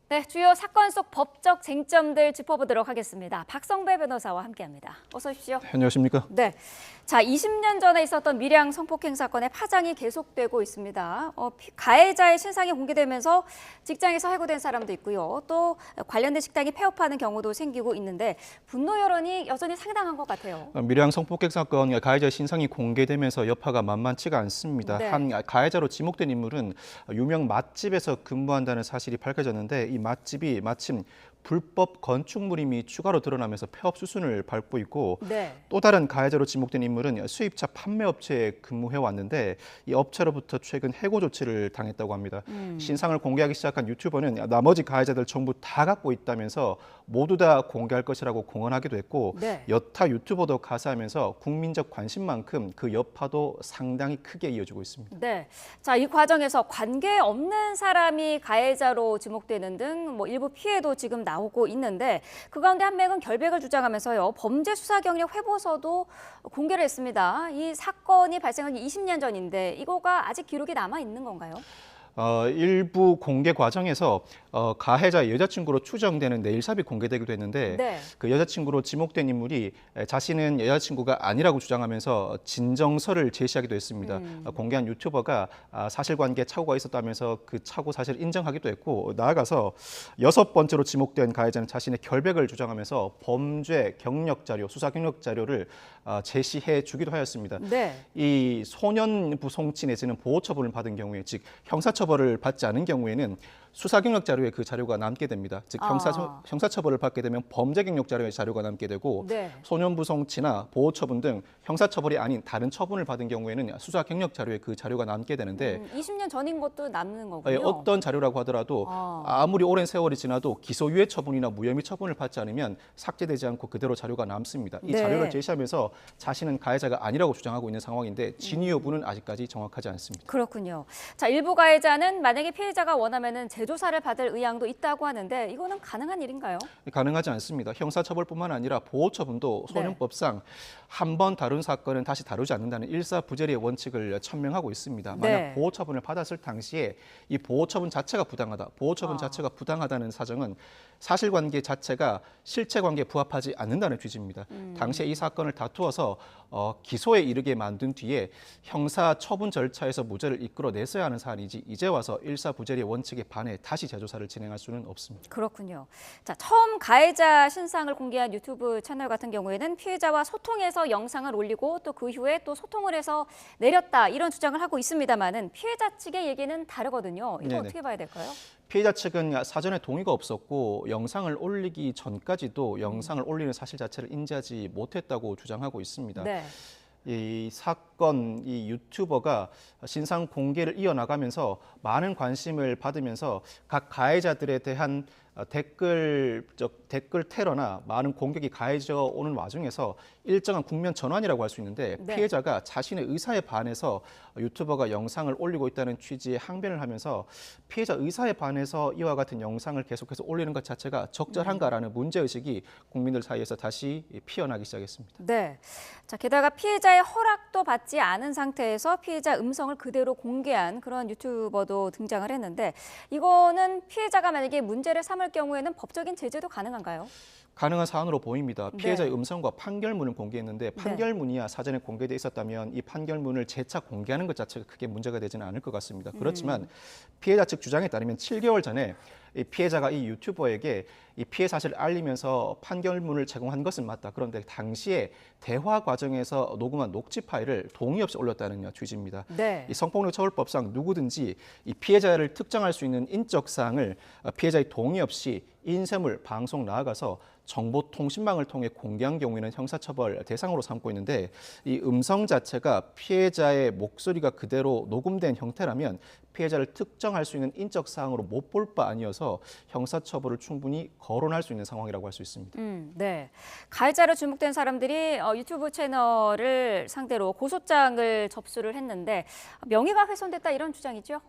네, 주요 사건 속 법적 쟁점들 짚어보도록 하겠습니다. 박성배 변호사와 함께합니다. 어서 오십시오. 안녕하십니까? 네, 자 20년 전에 있었던 밀양 성폭행 사건의 파장이 계속되고 있습니다. 가해자의 신상이 공개되면서 직장에서 해고된 사람도 있고요. 또 관련된 식당이 폐업하는 경우도 생기고 있는데 분노 여론이 여전히 상당한 것 같아요. 밀양 성폭행 사건 가해자 신상이 공개되면서 여파가 만만치가 않습니다. 네. 한 가해자로 지목된 인물은 유명 맛집에서 근무한다는 사실이 밝혀졌는데 이 맛집이 마침 불법 건축물임이 추가로 드러나면서 폐업 수순을 밟고 있고 네. 또 다른 가해자로 지목된 인물은 수입차 판매업체에 근무해 왔는데 이 업체로부터 최근 해고 조치를 당했다고 합니다. 신상을 공개하기 시작한 유튜버는 나머지 가해자들 전부 다 갖고 있다면서 모두 다 공개할 것이라고 공언하기도 했고 네. 여타 유튜버도 가세하면서 국민적 관심만큼 그 여파도 상당히 크게 이어지고 있습니다. 네, 자, 이 과정에서 관계 없는 사람이 가해자로 지목되는 등 뭐 일부 피해도 지금 나오고 있는데 그 가운데 한 명은 결백을 주장하면서요 범죄 수사 경력 회보서도 공개를 했습니다. 이 사건이 발생한 게 20년 전인데 이거가 아직 기록이 남아 있는 건가요? 일부 공개 과정에서 가해자 여자친구로 추정되는 네일샵이 공개되기도 했는데 네. 그 여자친구로 지목된 인물이 자신은 여자친구가 아니라고 주장하면서 진정서를 제시하기도 했습니다. 공개한 유튜버가 사실관계에 착오가 있었다면서 그 착오 사실을 인정하기도 했고 나아가서 6번째로 지목된 가해자는 자신의 결백을 주장하면서 범죄 경력 자료, 수사 경력 자료를 제시해 주기도 하였습니다. 네. 이 소년부 송치 내지는 보호 처분을 받은 경우에 즉 형사처벌을 받지 않은 경우에는 수사 경력 자료에 그 자료가 남게 됩니다. 즉 형사처벌을 받게 되면 범죄 경력 자료에 자료가 남게 되고 네. 소년부 송치나 보호 처분 등 형사처벌이 아닌 다른 처분을 받은 경우에는 수사 경력 자료에 그 자료가 남게 되는데 20년 전인 것도 남는 거군요. 어떤 자료라고 하더라도 아무리 오랜 세월이 지나도 기소유예 처분이나 무혐의 처분을 받지 않으면 삭제되지 않고 그대로 자료가 남습니다. 이 네. 자료를 제시하면서 자신은 가해자가 아니라고 주장하고 있는 상황인데 진위 여부는 아직까지 정확하지 않습니다. 그렇군요. 자, 일부 가해자는 만약에 피해자가 원하면은 재조사를 받을 의향도 있다고 하는데 이거는 가능한 일인가요? 가능하지 않습니다. 형사처벌뿐만 아니라 보호처분도 소년법상 한 번 다룬 사건은 다시 다루지 않는다는 일사부재리의 원칙을 천명하고 있습니다. 만약 네. 보호처분을 받았을 당시에 이 보호처분 자체가 부당하다, 보호처분 자체가 부당하다는 사정은 사실관계 자체가 실체관계에 부합하지 않는다는 취지입니다. 당시에 이 사건을 다투어서 기소에 이르게 만든 뒤에 형사처분 절차에서 무죄를 이끌어냈어야 하는 사안이지 이제 와서 일사부재리의 원칙에 반해 다시 재조사를 진행할 수는 없습니다. 그렇군요. 자, 처음 가해자 신상을 공개한 유튜브 채널 같은 경우에는 피해자와 소통해서 영상을 올리고 또 그 이후에 또 소통을 해서 내렸다 이런 주장을 하고 있습니다만은 피해자 측의 얘기는 다르거든요. 이거 네네. 어떻게 봐야 될까요? 피해자 측은 사전에 동의가 없었고 영상을 올리기 전까지도 영상을 올리는 사실 자체를 인지하지 못했다고 주장하고 있습니다. 네. 이 사건, 이 유튜버가 신상 공개를 이어나가면서 많은 관심을 받으면서 각 가해자들에 대한 댓글 테러나 많은 공격이 가해져 오는 와중에서 일정한 국면 전환이라고 할 수 있는데 네. 피해자가 자신의 의사에 반해서 유튜버가 영상을 올리고 있다는 취지의 항변을 하면서 피해자 의사에 반해서 이와 같은 영상을 계속해서 올리는 것 자체가 적절한가라는 문제의식이 국민들 사이에서 다시 피어나기 시작했습니다. 네. 자, 게다가 피해자의 허락도 받지 않은 상태에서 피해자 음성을 그대로 공개한 그런 유튜버도 등장을 했는데 이거는 피해자가 만약에 문제를 삼을 경우에는 법적인 제재도 가능한가요? 가능한 사안으로 보입니다. 피해자의 음성과 판결문을 공개했는데 네. 판결문이야 사전에 공개돼 있었다면 이 판결문을 재차 공개하는 것 자체가 크게 문제가 되지는 않을 것 같습니다. 그렇지만 피해자 측 주장에 따르면 7개월 전에 이 피해자가 이 유튜버에게 이 피해 사실을 알리면서 판결문을 제공한 것은 맞다. 그런데 당시에 대화 과정에서 녹음한 녹취 파일을 동의 없이 올렸다는 취지입니다. 네. 이 성폭력 처벌법상 누구든지 이 피해자를 특정할 수 있는 인적 사항을 피해자의 동의 없이 인쇄물, 방송 나아가서 정보통신망을 통해 공개한 경우에는 형사처벌 대상으로 삼고 있는데 이 음성 자체가 피해자의 목소리가 그대로 녹음된 형태라면 피해자를 특정할 수 있는 인적 사항으로 못 볼 바 아니어서 형사처벌을 충분히 거론할 수 있는 상황이라고 할 수 있습니다. 네. 가해자로 주목된 사람들이 유튜브 채널을 상대로 고소장을 접수를 했는데 명예가 훼손됐다 이런 주장이죠?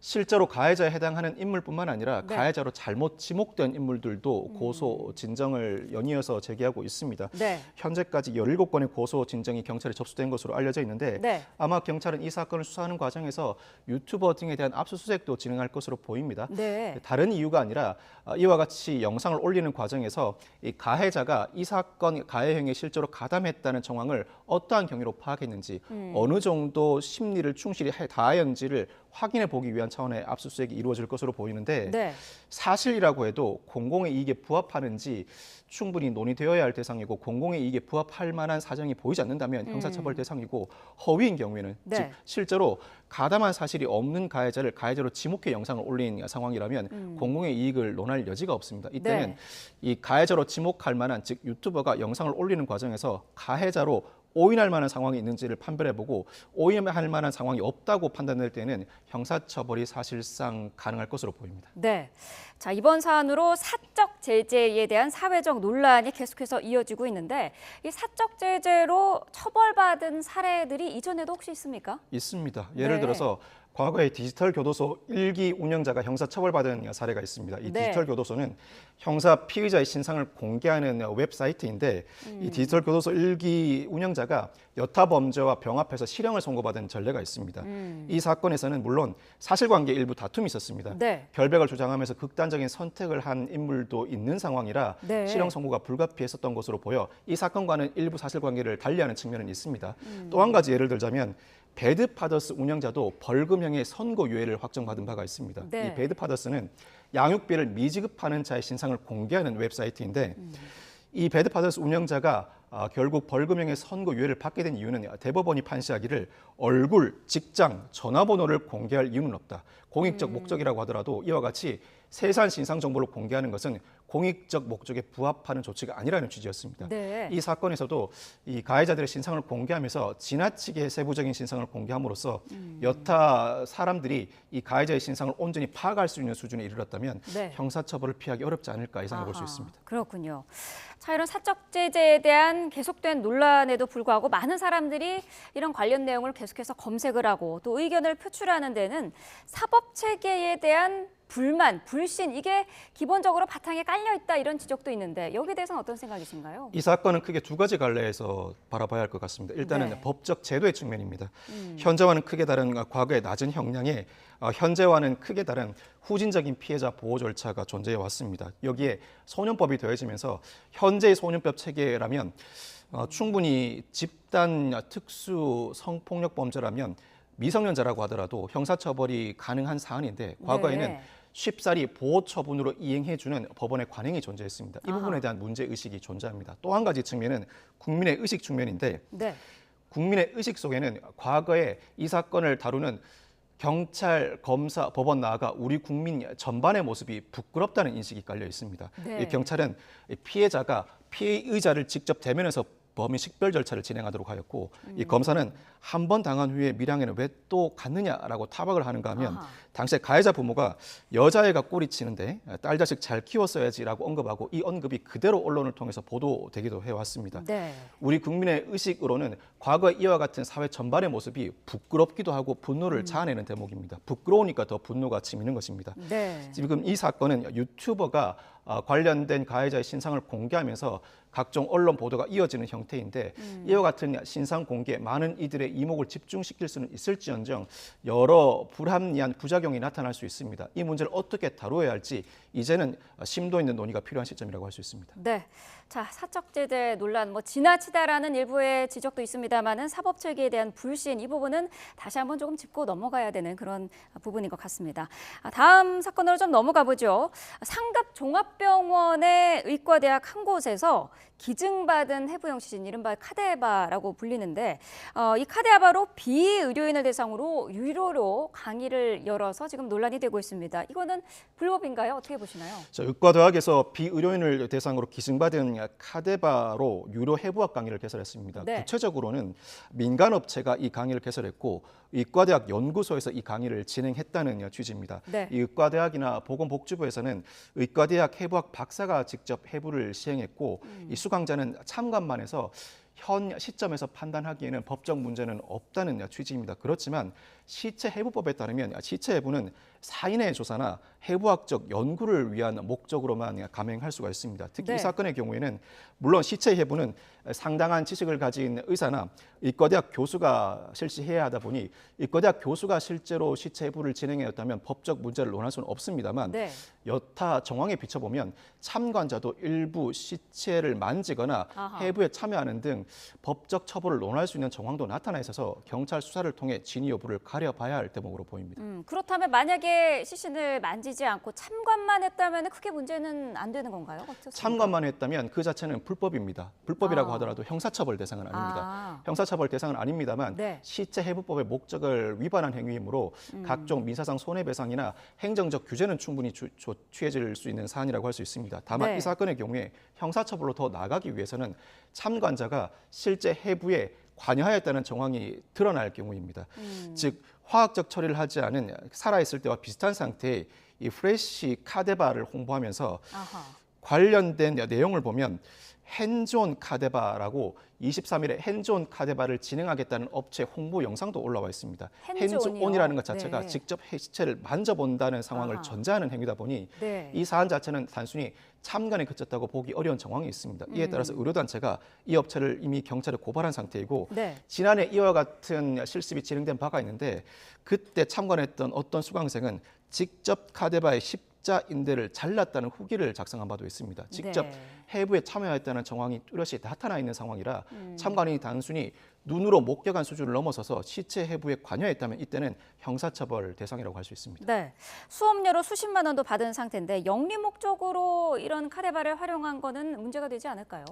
실제로 가해자에 해당하는 인물뿐만 아니라 네. 가해자로 잘못 지목된 인물들도 고소 진정을 연이어서 제기하고 있습니다. 네. 현재까지 17건의 고소 진정이 경찰에 접수된 것으로 알려져 있는데 네. 아마 경찰은 이 사건을 수사하는 과정에서 유튜버 등에 대한 압수수색도 진행할 것으로 보입니다. 네. 다른 이유가 아니라 이와 같이 영상을 올리는 과정에서 이 가해자가 이 사건 가해 행위에 실제로 가담했다는 정황을 어떠한 경위로 파악했는지 어느 정도 심리를 충실히 다했는지를 확인해 보기 위한 차원의 압수수색이 이루어질 것으로 보이는데 네. 사실이라고 해도 공공의 이익에 부합하는지 충분히 논의되어야 할 대상이고 공공의 이익에 부합할 만한 사정이 보이지 않는다면 형사처벌 대상이고 허위인 경우에는 네. 즉 실제로 가담한 사실이 없는 가해자를 가해자로 지목해 영상을 올린 상황이라면 공공의 이익을 논할 여지가 없습니다. 이때는 네. 이 가해자로 지목할 만한 즉 유튜버가 영상을 올리는 과정에서 가해자로 오인할 만한 상황이 있는지를 판별해보고 오인할 만한 상황이 없다고 판단될 때는 형사처벌이 사실상 가능할 것으로 보입니다. 네. 자, 이번 사안으로 사적 제재에 대한 사회적 논란이 계속해서 이어지고 있는데 이 사적 제재로 처벌받은 사례들이 이전에도 혹시 있습니까? 있습니다. 예를 네. 들어서 과거에 디지털 교도소 1기 운영자가 형사처벌받은 사례가 있습니다. 이 네. 디지털 교도소는 형사 피의자의 신상을 공개하는 웹사이트인데 이 디지털 교도소 1기 운영자가 여타 범죄와 병합해서 실형을 선고받은 전례가 있습니다. 이 사건에서는 물론 사실관계 일부 다툼이 있었습니다. 네. 결백을 주장하면서 극단적인 선택을 한 인물도 있는 상황이라 네. 실형 선고가 불가피했었던 것으로 보여 이 사건과는 일부 사실관계를 달리하는 측면은 있습니다. 또 한 가지 예를 들자면 배드파더스 운영자도 벌금형의 선고유예를 확정받은 바가 있습니다. 네. 이 배드파더스는 양육비를 미지급하는 자의 신상을 공개하는 웹사이트인데 이 배드파더스 운영자가 결국 벌금형의 선고유예를 받게 된 이유는 대법원이 판시하기를 얼굴, 직장, 전화번호를 공개할 이유는 없다. 공익적 목적이라고 하더라도 이와 같이 세세한 신상 정보를 공개하는 것은 공익적 목적에 부합하는 조치가 아니라는 취지였습니다. 네. 이 사건에서도 이 가해자들의 신상을 공개하면서 지나치게 세부적인 신상을 공개함으로써 여타 사람들이 이 가해자의 신상을 온전히 파악할 수 있는 수준에 이르렀다면 네. 형사처벌을 피하기 어렵지 않을까 예상해 볼 수 아하, 있습니다. 그렇군요. 자, 이런 사적 제재에 대한 계속된 논란에도 불구하고 많은 사람들이 이런 관련 내용을 계속해서 검색을 하고 또 의견을 표출하는 데는 사법 체계에 대한 불만, 불신 이게 기본적으로 바탕에 깔려 있다 이런 지적도 있는데 여기에 대해서는 어떤 생각이신가요? 이 사건은 크게 두 가지 갈래에서 바라봐야 할 것 같습니다. 일단은 네. 법적 제도의 측면입니다. 현재와는 크게 다른 과거의 낮은 형량에 현재와는 크게 다른 후진적인 피해자 보호 절차가 존재해 왔습니다. 여기에 소년법이 더해지면서 현재의 소년법 체계라면 충분히 집단 특수 성폭력 범죄라면 미성년자라고 하더라도 형사처벌이 가능한 사안인데 과거에는 네. 쉽사리 보호 처분으로 이행해주는 법원의 관행이 존재했습니다. 이 부분에 대한 문제 의식이 존재합니다. 또 한 가지 측면은 국민의 의식 측면인데 네. 국민의 의식 속에는 과거에 이 사건을 다루는 경찰, 검사, 법원 나아가 우리 국민 전반의 모습이 부끄럽다는 인식이 깔려 있습니다. 네. 이 경찰은 피해자가 피의자를 직접 대면해서 범인 식별 절차를 진행하도록 하였고 이 검사는 한 번 당한 후에 밀양에는 왜 또 갔느냐라고 타박을 하는가 하면 아하. 당시에 가해자 부모가 여자애가 꼬리치는데 딸 자식 잘 키웠어야지라고 언급하고 이 언급이 그대로 언론을 통해서 보도되기도 해왔습니다. 네. 우리 국민의 의식으로는 과거 이와 같은 사회 전반의 모습이 부끄럽기도 하고 분노를 자아내는 대목입니다. 부끄러우니까 더 분노가 치미는 것입니다. 네. 지금 이 사건은 유튜버가 관련된 가해자의 신상을 공개하면서 각종 언론 보도가 이어지는 형태인데 이와 같은 신상 공개 많은 이들의 이목을 집중시킬 수는 있을지언정 여러 불합리한 부작용이 나타날 수 있습니다. 이 문제를 어떻게 다루어야 할지 이제는 심도 있는 논의가 필요한 시점이라고 할 수 있습니다. 네. 자, 사적 제재 논란 뭐 지나치다라는 일부의 지적도 있습니다만은 사법 체계에 대한 불신 이 부분은 다시 한번 조금 짚고 넘어가야 되는 그런 부분인 것 같습니다. 다음 사건으로 좀 넘어가 보죠. 상급 종합병원의 의과대학 한 곳에서 기증받은 해부형 시신 이른바 카데바라고 불리는데 이 카데바로 비의료인을 대상으로 유료로 강의를 열어서 지금 논란이 되고 있습니다. 이거는 불법인가요? 어떻게 보시나요? 자, 의과대학에서 비의료인을 대상으로 기증받은 카데바로 유료 해부학 강의를 개설했습니다. 네. 구체적으로는 민간업체가 이 강의를 개설했고 의과대학 연구소에서 이 강의를 진행했다는 취지입니다. 네. 이 의과대학이나 보건복지부에서는 의과대학 해부학 박사가 직접 해부를 시행했고 이 수강자는 참관만 해서 현 시점에서 판단하기에는 법적 문제는 없다는 취지입니다. 그렇지만 시체 해부법에 따르면 시체 해부는 사인의 조사나 해부학적 연구를 위한 목적으로만 감행할 수가 있습니다. 특히 네. 이 사건의 경우에는 물론 시체 해부는 상당한 지식을 가진 의사나 의과대학 교수가 실시해야 하다 보니 의과대학 교수가 실제로 시체 해부를 진행하였다면 법적 문제를 논할 수는 없습니다만 네. 여타 정황에 비춰보면 참관자도 일부 시체를 만지거나 아하. 해부에 참여하는 등 법적 처벌을 논할 수 있는 정황도 나타나 있어서 경찰 수사를 통해 진위 여부를 가려봐야 할 대목으로 보입니다. 그렇다면 만약에 시신을 만지지 않고 참관만 했다면 크게 문제는 안 되는 건가요? 어떻습니까? 참관만 했다면 그 자체는 불법입니다. 불법이라고 아. 하더라도 형사처벌 대상은 아닙니다. 아. 형사처벌 대상은 아닙니다만 네. 시체 해부법의 목적을 위반한 행위이므로 각종 민사상 손해배상이나 행정적 규제는 충분히 취해질 수 있는 사안이라고 할 수 있습니다. 다만 네. 이 사건의 경우에 형사처벌로 더 나아가기 위해서는 참관자가 실제 해부에 관여하였다는 정황이 드러날 경우입니다. 즉 화학적 처리를 하지 않은 살아있을 때와 비슷한 상태의 이 프레시 카데바를 홍보하면서 아하. 관련된 관련된 내용을 보면 핸즈온 카데바라고 23일에 핸즈온 카데바를 진행하겠다는 업체 홍보 영상도 올라와 있습니다. 핸즈온이요? 핸즈온이라는 것 자체가 네. 직접 시체를 만져본다는 상황을 아하. 전제하는 행위다 보니 네. 이 사안 자체는 단순히 참관에 그쳤다고 보기 어려운 정황이 있습니다. 이에 따라서 의료단체가 이 업체를 이미 경찰에 고발한 상태이고 네. 지난해 이와 같은 실습이 진행된 바가 있는데 그때 참관했던 어떤 수강생은 직접 카데바의 십자 인대를 잘랐다는 후기를 작성한 바도 있습니다. 직접 네. 해부에 참여했다는 정황이 뚜렷이 나타나 있는 상황이라 참관인이 단순히 눈으로 목격한 수준을 넘어서서 시체 해부에 관여했다면 이때는 형사처벌 대상이라고 할 수 있습니다. 네. 수업료로 수십만 원도 받은 상태인데 영리 목적으로 이런 카레바를 활용한 거는 문제가 되지 않을까요?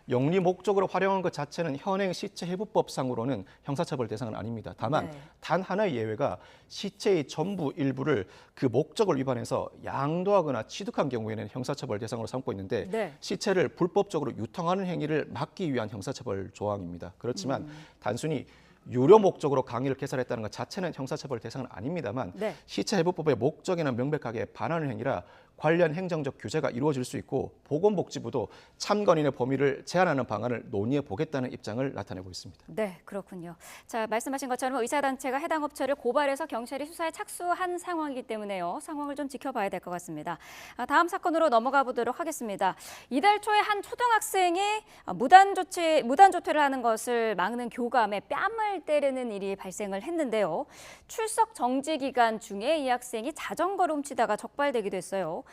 영리 목적으로 활용한 것 자체는 현행 시체 해부법상으로는 형사처벌 대상은 아닙니다. 다만 네. 단 하나의 예외가 시체의 전부 일부를 그 목적을 위반해서 양도하거나 취득한 경우에는 형사처벌 대상으로 삼고 있는데 네. 시체를 불법적으로 유통하는 행위를 막기 위한 형사처벌 조항입니다. 그렇지만 단순히 유료 목적으로 강의를 개설했다는 것 자체는 형사처벌 대상은 아닙니다만 네. 시체 해부법의 목적에는 명백하게 반하는 행위라 관련 행정적 규제가 이루어질 수 있고 보건복지부도 참관인의 범위를 제한하는 방안을 논의해 보겠다는 입장을 나타내고 있습니다. 네, 그렇군요. 자, 말씀하신 것처럼 의사단체가 해당 업체를 고발해서 경찰이 수사에 착수한 상황이기 때문에요. 상황을 좀 지켜봐야 될 것 같습니다. 다음 사건으로 넘어가 보도록 하겠습니다. 이달 초에 한 초등학생이 무단조퇴를 하는 것을 막는 교감에 뺨을 때리는 일이 발생을 했는데요. 출석 정지 기간 중에 이 학생이 자전거를 훔치다가 적발되기도 했어요.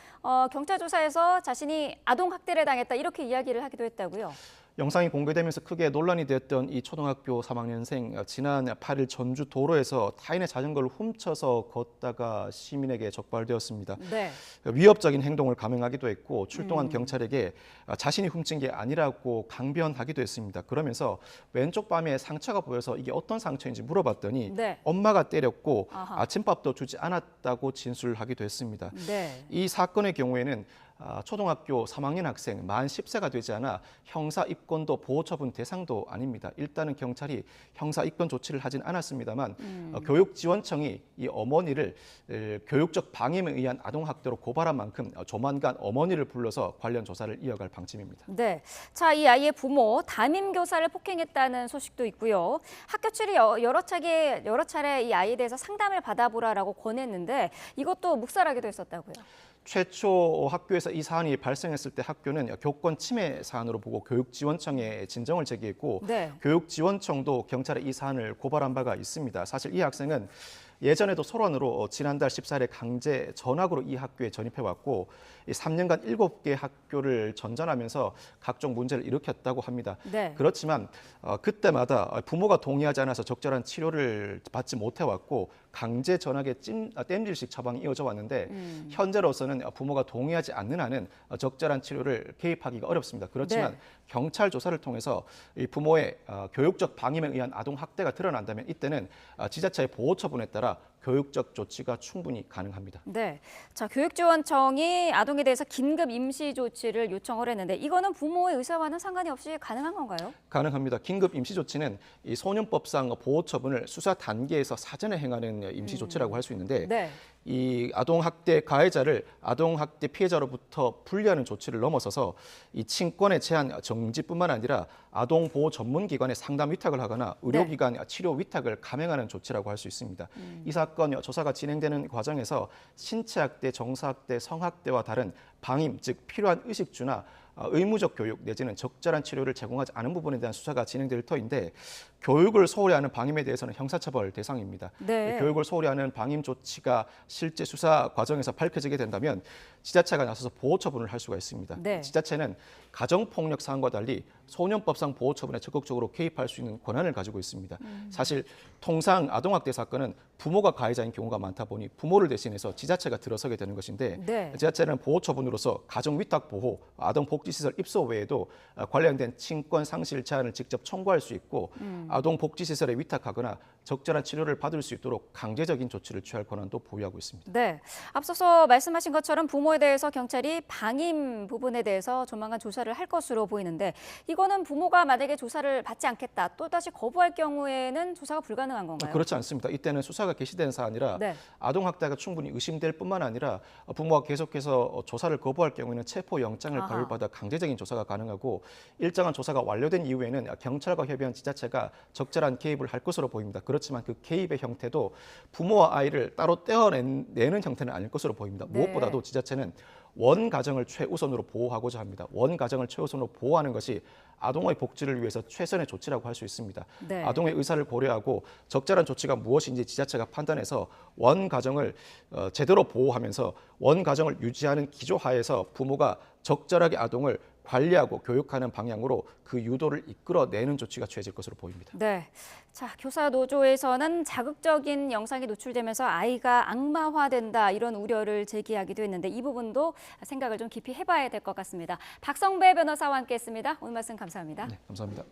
경찰 조사에서 자신이 아동 학대를 당했다 이렇게 이야기를 하기도 했다고요. 영상이 공개되면서 크게 논란이 됐던 이 초등학교 3학년생 지난 8일 전주 도로에서 타인의 자전거를 훔쳐서 걷다가 시민에게 적발되었습니다. 네. 위협적인 행동을 감행하기도 했고 출동한 경찰에게 자신이 훔친 게 아니라고 강변하기도 했습니다. 그러면서 왼쪽 뺨에 상처가 보여서 이게 어떤 상처인지 물어봤더니 네. 엄마가 때렸고 아하. 아침밥도 주지 않았다고 진술하기도 했습니다. 네. 이 사건의 경우에는 초등학교 3학년 학생 만 10세가 되지 않아 형사 입건도 보호 처분 대상도 아닙니다. 일단은 경찰이 형사 입건 조치를 하진 않았습니다만 교육지원청이 이 어머니를 교육적 방임에 의한 아동 학대로 고발한 만큼 조만간 어머니를 불러서 관련 조사를 이어갈 방침입니다. 네. 자, 이 아이의 부모 담임 교사를 폭행했다는 소식도 있고요. 학교 측이 여러 차례 이 아이에 대해서 상담을 받아보라라고 권했는데 이것도 묵살하기도 했었다고요. 최초 학교에서 이 사안이 발생했을 때 학교는 교권 침해 사안으로 보고 교육지원청에 진정을 제기했고 네. 교육지원청도 경찰에 이 사안을 고발한 바가 있습니다. 사실 이 학생은 예전에도 소란으로 지난달 14일에 강제 전학으로 이 학교에 전입해왔고 3년간 7개 학교를 전전하면서 각종 문제를 일으켰다고 합니다. 네. 그렇지만 그때마다 부모가 동의하지 않아서 적절한 치료를 받지 못해왔고 강제 전학의 땜질식 처방이 이어져 왔는데 현재로서는 부모가 동의하지 않는 한은 적절한 치료를 개입하기가 어렵습니다. 그렇지만 네. 경찰 조사를 통해서 이 부모의 교육적 방임에 의한 아동 학대가 드러난다면 이때는 지자체의 보호 처분에 따라 교육적 조치가 충분히 가능합니다. 네. 자, 교육지원청이 아동에 대해서 긴급 임시 조치를 요청을 했는데 이거는 부모의 의사와는 상관이 없이 가능한 건가요? 가능합니다. 긴급 임시 조치는 이 소년법상 보호 처분을 수사 단계에서 사전에 행하는 임시 조치라고 할 수 있는데 네. 이 아동학대 가해자를 아동학대 피해자로부터 분리하는 조치를 넘어서서 이 친권의 제한 정지뿐만 아니라 아동보호 전문기관에 상담 위탁을 하거나 의료기관 치료 위탁을 감행하는 조치라고 할 수 있습니다. 이 사건 조사가 진행되는 과정에서 신체학대, 정서학대, 성학대와 다른 방임, 즉 필요한 의식주나 의무적 교육 내지는 적절한 치료를 제공하지 않은 부분에 대한 수사가 진행될 터인데 교육을 소홀히 하는 방임에 대해서는 형사처벌 대상입니다. 네. 교육을 소홀히 하는 방임 조치가 실제 수사 과정에서 밝혀지게 된다면 지자체가 나서서 보호 처분을 할 수가 있습니다. 네. 지자체는 가정폭력 사안과 달리 소년법상 보호 처분에 적극적으로 개입할 수 있는 권한을 가지고 있습니다. 사실 통상 아동학대 사건은 부모가 가해자인 경우가 많다 보니 부모를 대신해서 지자체가 들어서게 되는 것인데 네. 지자체는 보호 처분으로서 가정위탁 보호, 아동복지시설 입소 외에도 관련된 친권 상실 제한을 직접 청구할 수 있고 아동복지시설에 위탁하거나 적절한 치료를 받을 수 있도록 강제적인 조치를 취할 권한도 보유하고 있습니다. 네. 앞서서 말씀하신 것처럼 부모에 대해서 경찰이 방임 부분에 대해서 조만간 조사를 할 것으로 보이는데 이거는 부모가 만약에 조사를 받지 않겠다 또다시 거부할 경우에는 조사가 불가능한 건가요? 그렇지 않습니다. 이때는 수사가 개시된 사안이라 네. 아동학대가 충분히 의심될 뿐만 아니라 부모가 계속해서 조사를 거부할 경우에는 체포영장을 아하. 발부받아 강제적인 조사가 가능하고 일정한 조사가 완료된 이후에는 경찰과 협의한 지자체가 적절한 개입을 할 것으로 보입니다. 그렇지만 그 개입의 형태도 부모와 아이를 따로 떼어내는 형태는 아닐 것으로 보입니다. 네. 무엇보다도 지자체는 원 가정을 최우선으로 보호하고자 합니다. 원 가정을 최우선으로 보호하는 것이 아동의 복지를 위해서 최선의 조치라고 할 수 있습니다. 네. 아동의 의사를 고려하고 적절한 조치가 무엇인지 지자체가 판단해서 원 가정을 제대로 보호하면서 원 가정을 유지하는 기조하에서 부모가 적절하게 아동을 관리하고 교육하는 방향으로 그 유도를 이끌어내는 조치가 취해질 것으로 보입니다. 네. 자, 교사 노조에서는 자극적인 영상이 노출되면서 아이가 악마화된다 이런 우려를 제기하기도 했는데 이 부분도 생각을 좀 깊이 해봐야 될 것 같습니다. 박성배 변호사와 함께했습니다. 오늘 말씀 감사합니다. 네, 감사합니다.